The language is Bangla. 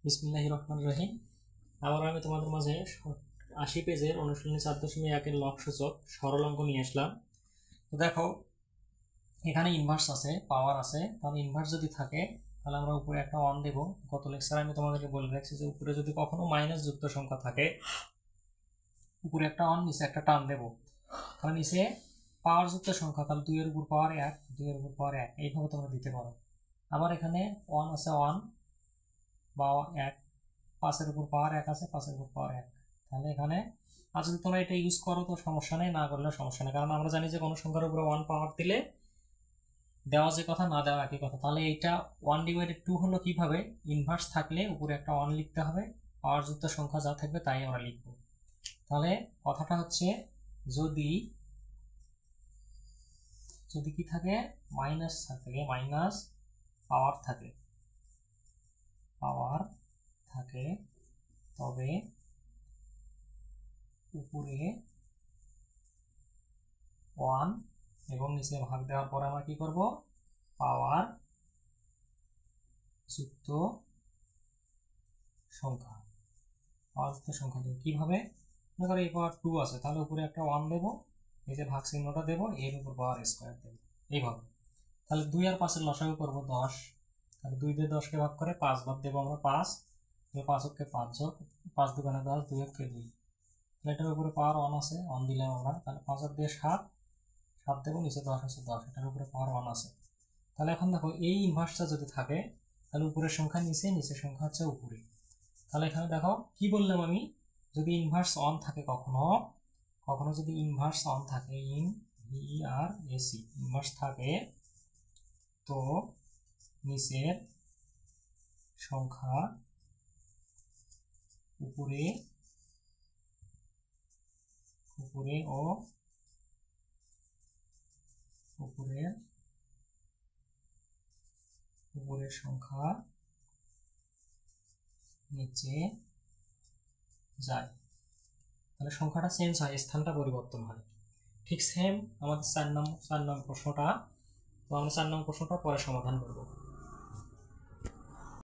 বিসমিল্লাহির রহমানির রহিম। আবার আমি তোমাদের মাঝে 80 পেজের অনুশীলনী 4.1-এর লব সূচক সরল অঙ্ক নিয়ে আসলাম। তো দেখো, এখানে ইনভার্স আছে, পাওয়ার আছে। তাহলে ইনভার্স যদি থাকে তাহলে আমরা উপরে একটা 1 দেব। গত লেকচারে আমি তোমাদেরকে বলে রাখছি যে উপরে যদি কখনো মাইনাস যুক্ত সংখ্যা থাকে, উপরে একটা 1, নিচে একটা টান দেব। তাহলে নিচে পাওয়ার যুক্ত সংখ্যা, তাহলে 2 এর উপর পাওয়ার 1, 2 এর উপর পাওয়ার 1, এইভাবে তোমরা দিতে পারো। আবার এখানে 1 আছে, 1 বা 1, 5 এর উপর পাওয়ার 1 আছে, 5 এর উপর পাওয়ার 1। তাহলে এখানে আর যদি তোমরা এটা ইউজ করো তো সমস্যা নেই, না করলে সমস্যা নেই, কারণ আমরা জানি যে কোনো সংখ্যার উপরে 1 পাওয়ার দিলে দেওয়া যে কথা, না দেওয়া একই কথা। তাহলে এইটা 1/2 হলো কিভাবে, ইনভার্স থাকলে উপরে একটা 1 লিখতে হবে, পাওয়ার যুক্ত সংখ্যা যা থাকবে তাই আমরা লিখব। তাহলে কথাটা হচ্ছে, যদি যদি কি থাকে, মাইনাস থাকে, মাইনাস পাওয়ার থাকে, পাওয়ার থাকে, তবে উপরে 1 এবং নিচে ভাগ দেওয়ার পরে আমরা কি করব, পাওয়ার যুক্ত সংখ্যা, পাওয়ার যুক্ত সংখ্যা দেব। কিভাবে, মনে করো এই পাওয়ার 2 আছে, তাহলে উপরে একটা 1 দেব, নিচে ভাগ চিহ্নটা দেব, এর উপর পাওয়ার স্কয়ার দেব, এইভাবে। তাহলে 2 আর 5 এর লসাগু করব 10। তাহলে 2 দিয়ে 10 কে ভাগ করে 5 বাদ দেব আমরা, 5 5 কে 5 যোগ 5 দুগুণে 10, 2 কে 2। তাহলে এটার উপরে পাওয়ার 1 আছে, 1 দিলাম আমরা। তাহলে 5 আর দিয়ে 7 দেবো, নিচে 10 আছে, 10, এটার উপরে পাওয়ার 1 আছে। তাহলে এখন দেখো, এই ইনভার্সটা যদি থাকে তাহলে উপরের সংখ্যা নিচে, নিচের সংখ্যা হচ্ছে উপরে। তাহলে এখানে দেখো কি বললাম আমি, যদি ইনভার্স 1 থাকে, কখনো কখনো যদি ইনভার্স 1 থাকে, ইনভার্স ইনভার্স থাকে, তো নিচের সংখ্যা উপরে উপরে ও উপরের সংখ্যা নিচে যায়। তাহলে সংখ্যাটা চেঞ্জ হয়, স্থানটা পরিবর্তন হয়। ঠিক সেম আমাদের 4 নম্বর প্রশ্নটা। তো আমরা 4 নম্বর প্রশ্নটা পরে সমাধান করব।